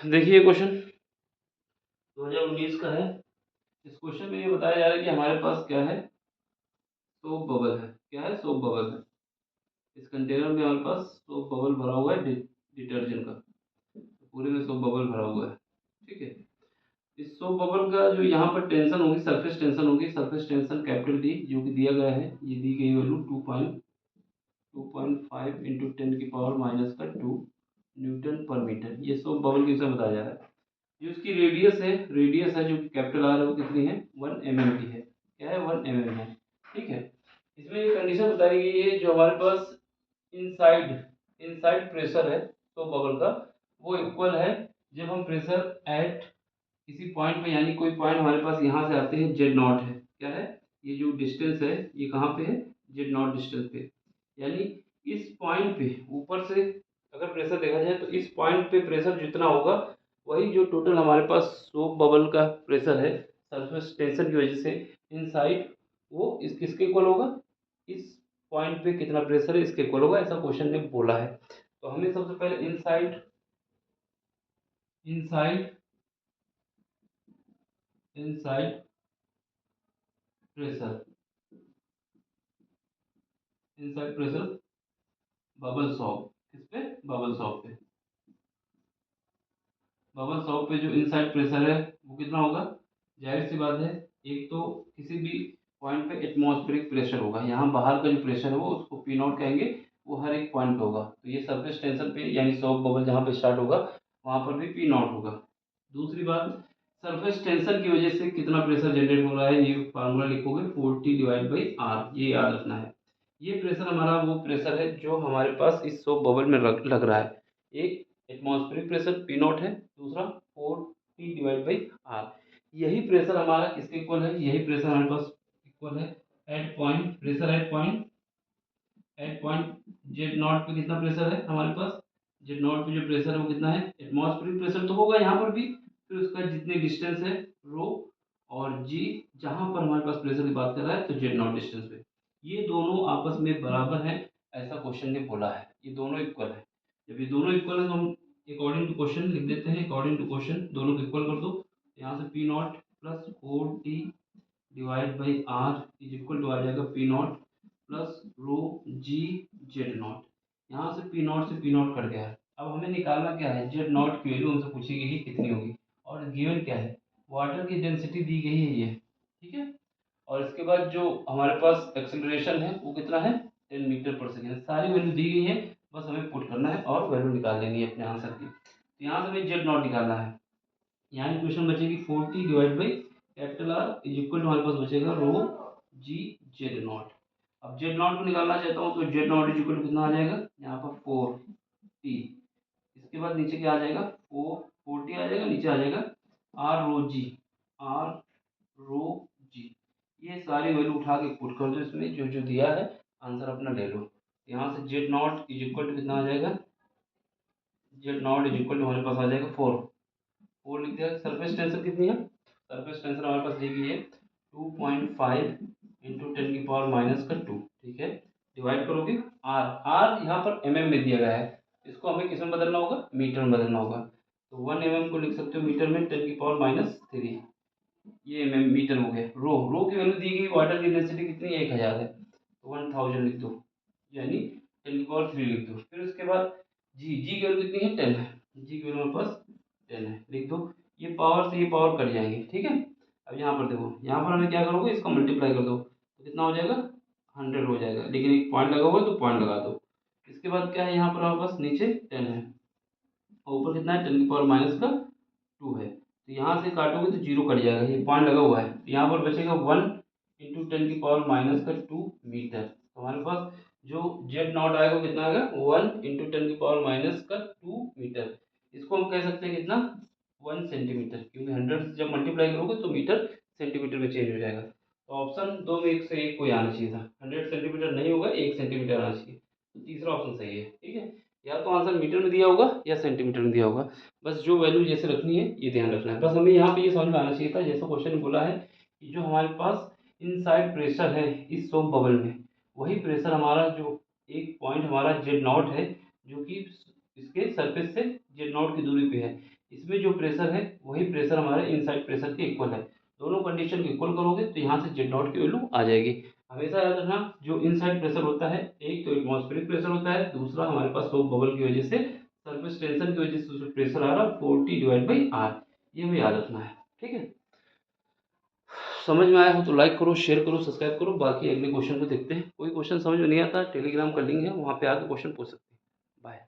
देखिए क्वेश्चन 2019 का है। इस क्वेश्चन में ये बताया जा रहा है कि हमारे पास क्या है, सोप बबल है। क्या है? सोप बबल है। इस कंटेनर में हमारे पास सोप बबल भरा हुआ है डिटर्जेंट का। तो पूरे में सोप बबल भरा हुआ है। ठीक है। इस सोप बबल का जो यहाँ पर टेंशन होगी, सरफेस टेंशन होगी। सरफेस टेंशन कैपिटल डी जो कि दिया गया है, ये दी गई वैल्यू 2.5 इंटू 10⁻⁻2 न्यूटन पर मीटर। ये सोप बबल किसे बताया जा रहा है। जो इसकी रेडियस है जो कैपिटल आर है, वो कितनी है? 1 mm की है। क्या है? 1 mm है। ठीक है। इसमें ये कंडीशन बताई गई है, जो हमारे पास इनसाइड इनसाइड प्रेशर है तो बबल का, वो इक्वल है जब हम प्रेशर एट किसी पॉइंट पे, यानी कोई पॉइंट हमारे पास यहाँ से आते हैं जेड नॉट है। क्या है? ये जो डिस्टेंस है ये कहाँ पे है? जेड नॉट डिस्टेंस पे। यानी इस पॉइंट पे ऊपर से अगर प्रेशर देखा जाए तो इस पॉइंट पे प्रेशर जितना होगा, वही जो टोटल हमारे पास सोप बबल का प्रेशर है सरफेस टेंशन की वजह से इनसाइड, वो इस किसके इक्वल होगा? इस पॉइंट पे कितना प्रेशर है इसके इक्वल होगा। ऐसा क्वेश्चन ने बोला है। तो हमें सबसे पहले inside inside inside pressure inside pressure bubble shop, किस पे? बबल सॉप पे। बबल सॉप पे जो इनसाइड प्रेशर है वो कितना होगा? जाहिर सी बात है, एक तो किसी भी पॉइंट पे एटमॉस्फेरिक प्रेशर होगा। यहाँ बाहर का जो प्रेशर है वो उसको पी नॉट कहेंगे। वो हर एक पॉइंट पे होगा। तो ये सरफेस टेंशन पे यानी सॉप बबल जहाँ पे स्टार्ट होगा वहाँ पर भी पी नॉट होगा। दूसरी बात, सरफेस टेंशन की वजह से कितना प्रेशर जनरेट हो रहा है, ये फार्मूला लिखोगे 40/r, ये याद रखना है। ये प्रेशर हमारा वो प्रेशर है जो हमारे पास इस सोप बबल में लग रहा है। एक एटमॉस्फेरिक प्रेशर पी नॉट है, दूसरा 40/r। यही प्रेशर हमारा किसके इक्वल है? यही प्रेशर हमारे पास इक्वल है at point, pressure at point Z not पे कितना प्रेशर है हमारे पास? जेड नॉट पे जो प्रेशर है वो कितना है? एटमॉस्फेरिक प्रेशर तो होगा यहाँ पर भी, फिर उसका जितनी डिस्टेंस है रो और जी, जहाँ पर हमारे पास प्रेशर की बात कर रहा है तो जेड नॉट डिस्टेंस पे, ये दोनों आपस में बराबर है। ऐसा क्वेश्चन ने बोला है, ये दोनों इक्वल है। जब ये दोनों इक्वल है तो हम अकॉर्डिंग टू क्वेश्चन लिख देते हैं। अकॉर्डिंग टू क्वेश्चन दोनों को इक्वल कर दो। यहाँ से P not plus 40/r is equal to आ जाएगा P not plus rho ji Z not. यहाँ से पी नॉट से पी नॉट कट गया है। अब हमें निकालना क्या है? जेड नॉट की वैल्यू हमसे पूछी गई है कितनी होगी, और गिवन क्या है? वाटर की डेंसिटी दी गई है ये। ठीक है। और इसके बाद जो हमारे पास एक्सेलरेशन है वो कितना है? 10 मीटर पर सेकेंड। सारी वैल्यू दी गई है, बस हमें पुट करना है और वैल्यू निकाल लेनी है अपने आंसर की। तो यहाँ से हमें जेड नॉट निकालना है। यहाँ इक्वेशन बचेगी 40/R इज इक्वल टू हमारे पास बचेगा रो जी जेड नॉट। अब जेड नॉट को निकालना चाहता हूँ तो Z not is equal to कितना आ जाएगा? यहाँ पर 4t। इसके बाद नीचे क्या आ जाएगा? 4t आ जाएगा, नीचे आ जाएगा आर रो जी। ये सारी वैल्यू उठा के पुट कर दो इसमें, जो जो दिया है आंसर अपना ले लो। यहाँ से Z not is equal to कितना आ जाएगा? Z not is equal to हमारे पास आ जाएगा 4 लिख दिया। सरफेस टेंशन कितनी है? सरफेस टेंशन हमारे पास दी गई है 2.5 इंटू 10⁻²। ठीक है। डिवाइड करोगे आर, यहाँ पर mm में दिया गया है, इसको हमें किस में बदलना होगा? मीटर में बदलना होगा। तो 1 mm को लिख सकते हो मीटर में 10⁻³ ये mm मीटर हो गया। रो की वैल्यू दी गई, वाटर की डेंसिटी कितनी है? 1000 है, तो 1000 लिख दो, यानी 10⁻³ लिख दो। फिर उसके बाद जी की वैल्यू कितनी है? 10 है। जी की वैल्यू हमारे पास 10 है, लिख दो। ये पावर से ये पावर कट जाएंगे। ठीक है। अब यहाँ पर देखो, यहाँ पर हमें क्या करोगे? इसको मल्टीप्लाई कर दो तो कितना हो जाएगा? 100 हो जाएगा। लेकिन एक पॉइंट लगा हुआ है तो पॉइंट लगा दो। इसके बाद क्या है? यहाँ पर हमारे पास नीचे 10 है और ऊपर कितना है? 10⁻²⁵ है। तो यहाँ से काटोगे तो जीरो कट जाएगा, ये पॉइंट लगा हुआ है। तो यहाँ पर बचेगा 1 इंटू 10⁻² मीटर। तो हमारे पास जो जेड नॉट आएगा वो कितना आएगा? 1 इंटू 10⁻² मीटर। इसको हम कह सकते हैं कितना? 1 सेंटीमीटर, क्योंकि 100 से जब मल्टीप्लाई करोगे तो मीटर सेंटीमीटर में चेंज हो जाएगा। तो ऑप्शन दो में एक से एक कोई आना चाहिए था। 100 सेंटीमीटर नहीं होगा, 1 सेंटीमीटर आना चाहिए। तो तीसरा ऑप्शन सही है। ठीक है। या तो आंसर मीटर में दिया होगा या सेंटीमीटर में दिया होगा। बस जो वैल्यू जैसे रखनी है ये ध्यान रखना है। बस हमें यहाँ पे ये समझ में आना चाहिए था, जैसा क्वेश्चन बोला है कि जो हमारे पास इनसाइड प्रेशर है इस सोप बबल में, वही प्रेशर हमारा जो एक पॉइंट हमारा जेड नॉट है, जो कि इसके सरफेस से जेड नॉट की दूरी पे है, इसमें जो प्रेशर है वही प्रेशर हमारे इनसाइड प्रेशर के इक्वल है। दोनों कंडीशन को इक्वल करोगे तो यहाँ से जेड नॉट की वैल्यू आ जाएगी। हमेशा याद रखना, जो इनसाइड प्रेशर होता है, एक तो एटमॉस्फेरिक प्रेशर होता है, दूसरा हमारे पास सोप बबल की वजह से सरफेस टेंशन की वजह से जो प्रेशर आ रहा है 40/R, ये भी याद रखना है। ठीक है, समझ में आया हो तो लाइक करो, शेयर करो, सब्सक्राइब करो। बाकी अगले क्वेश्चन को देखते हैं। कोई क्वेश्चन समझ में नहीं आता, टेलीग्राम का लिंक है, वहाँ पे आके क्वेश्चन पूछ सकते हैं। बाय।